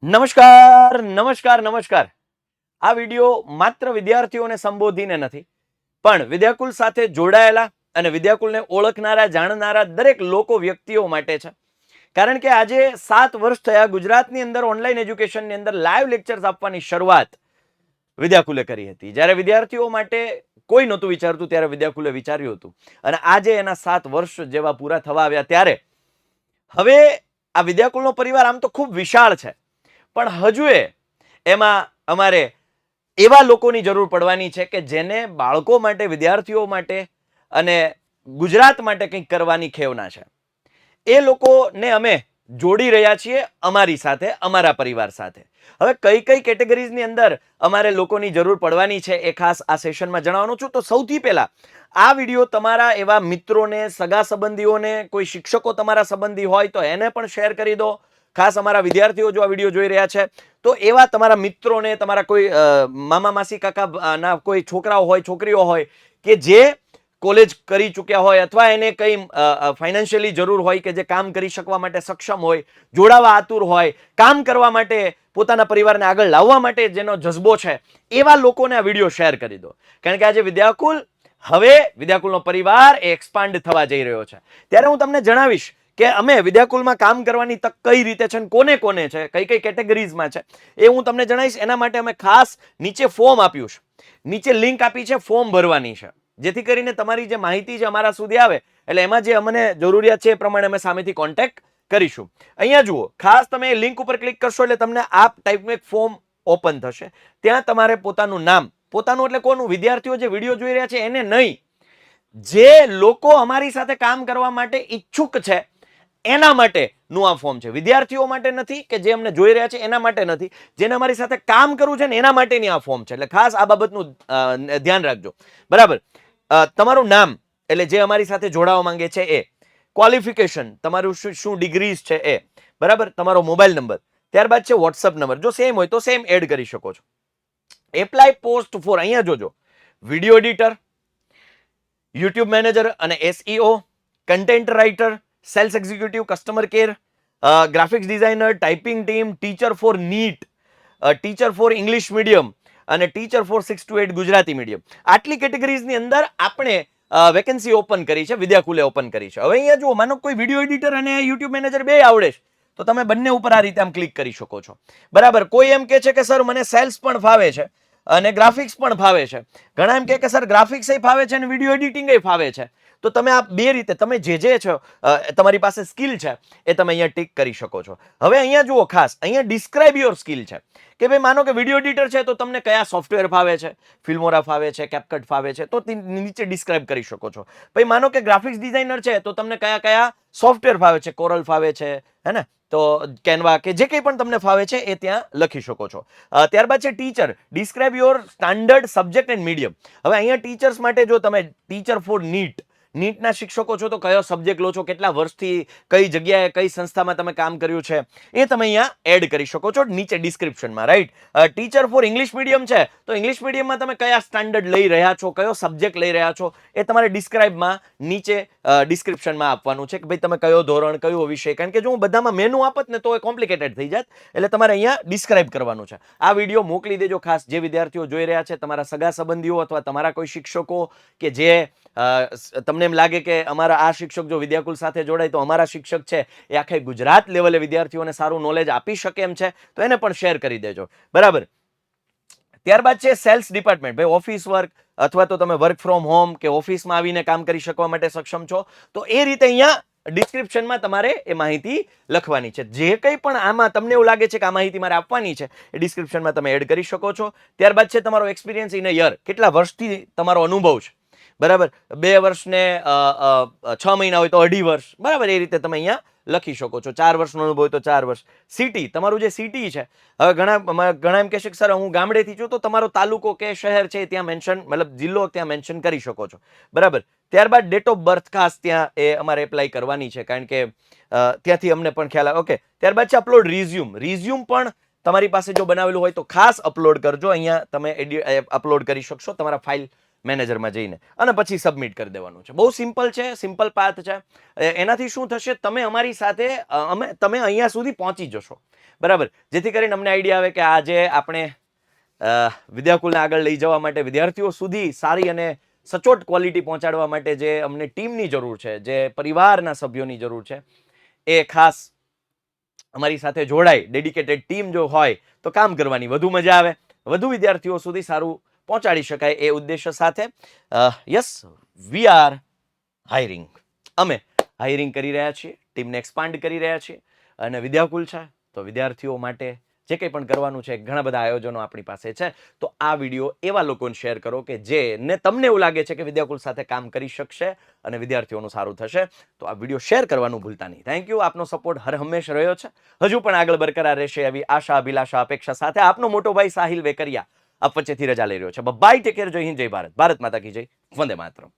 નમસ્કાર નમસ્કાર નમસ્કાર. આ વિડીયો માત્ર વિદ્યાર્થીઓને સંબોધીને નથી, પણ વિદ્યાકુલ સાથે જોડાયેલા અને વિદ્યાકુલને ઓળખનારા જાણનારા દરેક લોકો વ્યક્તિઓ માટે છે. કારણ કે આજે 7 વર્ષ થયા ગુજરાતની અંદર ઓનલાઈન એજ્યુકેશનની અંદર લાઈવ લેક્ચર્સ આપવાની શરૂઆત વિદ્યાકુલે કરી હતી. જ્યારે વિદ્યાર્થીઓ માટે કોઈ નહોતું વિચારતું ત્યારે વિદ્યાકુલે વિચાર્યું હતું, અને આજે એના 7 વર્ષ જેવા પૂરા થવા આવ્યા ત્યારે હવે આ વિદ્યાકુલનો પરિવાર આમ તો ખૂબ વિશાળ છે, પણ હજુ એમાં અમારે એવા લોકોની જરૂર પડવાની છે કે જેને બાળકો માટે, વિદ્યાર્થીઓ માટે અને ગુજરાત માટે કંઈક કરવાની ખેવના છે. એ લોકોને અમે જોડી રહ્યા છીએ અમારી સાથે, અમારા પરિવાર સાથે. હવે કઈ કઈ કેટેગરીઝની અંદર અમારે લોકોની જરૂર પડવાની છે એ ખાસ આ સેશનમાં જણાવવાનું છું. તો સૌથી પહેલા આ વિડીયો તમારા એવા મિત્રોને, સગા સંબંધીઓને, કોઈ શિક્ષકો તમારા સંબંધી હોય તો એને પણ શેર કરી દો. ખાસ અમારા વિદ્યાર્થીઓ જો આ વિડીયો જોઈ રહ્યા છે તો એવા તમારા મિત્રોને, તમારા કોઈ મામા માસી કાકા ના કોઈ છોકરાઓ હોય, છોકરીઓ હોય કે જે કોલેજ કરી ચૂક્યા હોય અથવા એને કંઈ ફાઇનાન્શિયલી જરૂર હોય કે જે કામ કરી શકવા માટે સક્ષમ હોય, જોડાવા આતુર હોય, કામ કરવા માટે, પોતાના પરિવારને આગળ લાવવા માટે જેનો જજ્બો છે, એવા લોકોને આ વિડીયો શેર કરી દો. કારણ કે આજે વિદ્યાકુલનો પરિવાર એક્સપાન્ડ થવા જઈ રહ્યો છે. ત્યારે હું તમને જણાવીશ કે અમે વિદ્યાકુલમાં કામ કરવાની તક કઈ રીતે છે, કોને કોને છે, કઈ કઈ કેટેગરીઝમાં છે, એ હું તમને જણાવીશ. એના માટે અમે ખાસ નીચે ફોર્મ આપ્યું છે, નીચે લિંક આપી છે, ફોર્મ ભરવાની છે, જેથી કરીને તમારી જે માહિતી છે અમારા સુધી આવે એટલે એમાં જે અમને જરૂરિયાત છે એ પ્રમાણે અમે સામેથી કોન્ટેક્ટ કરીશું. અહીંયા જુઓ, ખાસ તમે લિંક ઉપર ક્લિક કરશો એટલે તમને આ ટાઈપનું એક ફોર્મ ઓપન થશે. ત્યાં તમારે પોતાનું નામ, પોતાનું એટલે કોનું, વિદ્યાર્થીઓ જે વિડીયો જોઈ રહ્યા છે એને નહીં, જે લોકો અમારી સાથે કામ કરવા માટે ઈચ્છુક છે એના માટેનું આ ફોર્મ છે. વિદ્યાર્થીઓ માટે નથી કે જે અમને જોઈ રહ્યા છે એના માટે નથી, જેને અમારી સાથે કામ કરવું છે ને એના માટેની આ ફોર્મ છે. એટલે ખાસ આ બાબતનું ધ્યાન રાખજો. બરાબર. તમારું નામ એટલે જે અમારી સાથે જોડાવા માંગે છે એ, ક્વોલિફિકેશન તમારું શું ડિગ્રીઝ છે એ, બરાબર, તમારો મોબાઈલ નંબર, ત્યારબાદ છે વોટ્સઅપ નંબર. જો સેમ હોય તો સેમ એડ કરી શકો છો. એપ્લાય પોસ્ટ ફોર, અહીંયા જોજો, વિડીયો એડિટર, યુટ્યુબ મેનેજર અને SEO, content writer, sales executive, customer care, graphics designer, typing team, teacher for NEET, teacher for English medium અને teacher for 6 to 8 Gujarati medium. આટલી કેટેગરીઝની અંદર આપણે વેકેન્સી ઓપન કરી છે, વિદ્યાકુલે ઓપન કરી છે. હવે અહીંયા જુઓ, માનો કોઈ વિડીયો એડિટર અને યુટ્યુબ મેનેજર બે આવડે છે તો તમે બંને ઉપર આ રીતે આમ ક્લિક કરી શકો છો. બરાબર. કોઈ એમ કે છે કે સર મને સેલ્સ પણ ફાવે છે અને ગ્રાફિક્સ પણ ફાવે છે. ઘણા એમ કે સર ગ્રાફિક્સ એ ફાવે છે અને વિડીયો એડિટિંગ એ ફાવે છે. તો તમે આ બે રીતે તમે જે છો તમારી પાસે સ્કિલ છે એ તમે અહીંયા ટિક કરી શકો છો. હવે અહીંયા જુઓ, ખાસ અહીંયા ડિસ્ક્રાઇબ યોર સ્કિલ છે કે ભાઈ માનો કે વિડીયો એડિટર છે તો તમને કયા સોફ્ટવેર ફાવે છે, ફિલ્મોરા ફાવે છે, કેપકટ ફાવે છે, તો નીચે ડિસ્ક્રાઇબ કરી શકો છો. ભાઈ માનો કે ગ્રાફિક્સ ડિઝાઇનર છે તો તમને કયા કયા સોફ્ટવેર ફાવે છે, કોરલ ફાવે છે, હે ને, તો કેનવા કે જે કંઈ પણ તમને ફાવે છે એ ત્યાં લખી શકો છો. ત્યારબાદ છે teacher, describe your standard subject and medium. હવે અહીંયા ટીચર્સ માટે જો તમે ટીચર ફોર નીટના શિક્ષકો છો તો કયો સબ્જેક્ટ લો છો, કેટલા વર્ષથી કઈ જગ્યાએ કઈ સંસ્થામાં તમે કામ કર્યું છે એ તમે અહીંયા એડ કરી શકો છો નીચે ડિસ્ક્રિપ્શનમાં, right. Teacher for English medium છે તો ઇંગ્લિશ મીડિયમમાં તમે કયા સ્ટાન્ડર્ડ લઈ રહ્યા છો, કયો સબ્જેક્ટ લઈ રહ્યા છો એ તમારે ડિસ્ક્રાઇબમાં નીચે ડિસ્ક્રિપ્શનમાં આપવાનું છે કે ભાઈ તમે કયો ધોરણ, કયો વિષય. કારણ કે જો હું બધામાં મેનુ આપત ને તો એ કોમ્પ્લિકેટેડ થઈ જાત, એટલે તમારે અહીંયા ડિસ્ક્રાઇબ કરવાનું છે. આ વિડીયો મોકલી દેજો ખાસ જે વિદ્યાર્થીઓ જોઈ રહ્યા છે, તમારા સગા સંબંધીઓ અથવા તમારા કોઈ શિક્ષકો કે જે તમને એમ લાગે કે અમારા આ શિક્ષક જો વિદ્યાકુલ સાથે જોડાય તો અમારા શિક્ષક છે એ આખે ગુજરાત લેવલે વિદ્યાર્થીઓને સારું નોલેજ આપી શકે એમ છે, તો એને પણ શેર કરી દેજો. બરાબર. ત્યારબાદ છે સેલ્સ ડિપાર્ટમેન્ટ. ભાઈ ઓફિસ વર્ક અથવા તો તમે વર્ક ફ્રોમ હોમ કે ઓફિસમાં આવીને કામ કરી શકવા માટે સક્ષમ છો તો એ રીતે અહીંયા ડિસ્ક્રિપ્શનમાં તમારે એ માહિતી લખવાની છે. જે કંઈ પણ આમાં તમને એવું લાગે છે કે આ માહિતી મારે આપવાની છે એ ડિસ્ક્રિપ્શનમાં તમે એડ કરી શકો છો. ત્યારબાદ છે તમારો એક્સપિરિયન્સ ઇન અ યર, કેટલા વર્ષથી તમારો અનુભવ છે. બરાબર. 2 વર્ષને 6 મહિના હોય તો 2.5 વર્ષ, બરાબર, એ રીતે તમે અહીંયા લખી શકો છો. 4 વર્ષનો અનુભવ હોય તો 4 વર્ષ. સિટી, તમારું જે સિટી છે, હવે ઘણા એમ કહેશે કે સર હું ગામડેથી છું તો તમારો તાલુકો કે શહેર છે ત્યાં મેન્શન, મતલબ જિલ્લો ત્યાં મેન્શન કરી શકો છો. બરાબર. ત્યારબાદ ડેટ ઓફ બર્થ ખાસ ત્યાં એ અમારે એપ્લાય કરવાની છે કારણ કે ત્યાંથી અમને પણ ખ્યાલ આવે. ઓકે. ત્યારબાદ છે અપલોડ રિઝ્યુમ. રિઝ્યુમ પણ તમારી પાસે જો બનાવેલું હોય તો ખાસ અપલોડ કરજો. અહીંયા તમે અપલોડ કરી શકશો તમારા ફાઇલ મેનેજરમાં જઈને અને પછી સબમિટ કરી દેવાનું છે. બહુ સિમ્પલ છે, સિમ્પલ પાથ છે. એનાથી શું થશે, તમે અમારી સાથે તમે અહીંયા સુધી પહોંચી જશો, બરાબર, જેથી કરીને અમને આઈડિયા આવે કે આજે આપણે વિદ્યાકુલને આગળ લઈ જવા માટે, વિદ્યાર્થીઓ સુધી સારી અને સચોટ ક્વોલિટી પહોંચાડવા માટે જે અમને ટીમની જરૂર છે, જે પરિવારના સભ્યોની જરૂર છે, એ ખાસ અમારી સાથે જોડાય. ડેડિકેટેડ ટીમ જો હોય તો કામ કરવાની વધુ મજા આવે, વધુ વિદ્યાર્થીઓ સુધી સારું પહોંચાડી શકાય એ ઉદ્દેશ્ય સાથે યસ વી આર હાયરિંગ. અમે હાયરિંગ કરી રહ્યા છીએ, ટીમને એક્સપાન્ડ કરી રહ્યા છીએ, અને વિદ્યાકુલ છે તો વિદ્યાર્થીઓ માટે જે કંઈ પણ કરવાનું છે, ઘણા બધા આયોજનો આપણી પાસે છે. તો આ વિડીયો એવા લોકોને શેર કરો કે જેને તમને એવું લાગે છે કે વિદ્યાકુલ સાથે કામ કરી શકશે અને વિદ્યાર્થીઓનું સારું થશે. તો આ વિડીયો શેર કરવાનું ભૂલતા નહીં. Thank you. આપનો સપોર્ટ હર હંમેશ રહ્યો છે, હજુ પણ આગળ બરકરાર રહેશે એવી આશા, અભિલાષા, અપેક્ષા સાથે આપનો મોટો ભાઈ સાહિલ વેકરિયા આપ વચ્ચેથી રજા લઈ રહ્યો છે. બાય, ટેક કેર, જય હિન્દ, જય ભારત, ભારત માતા કી જય, વંદે માતરમ.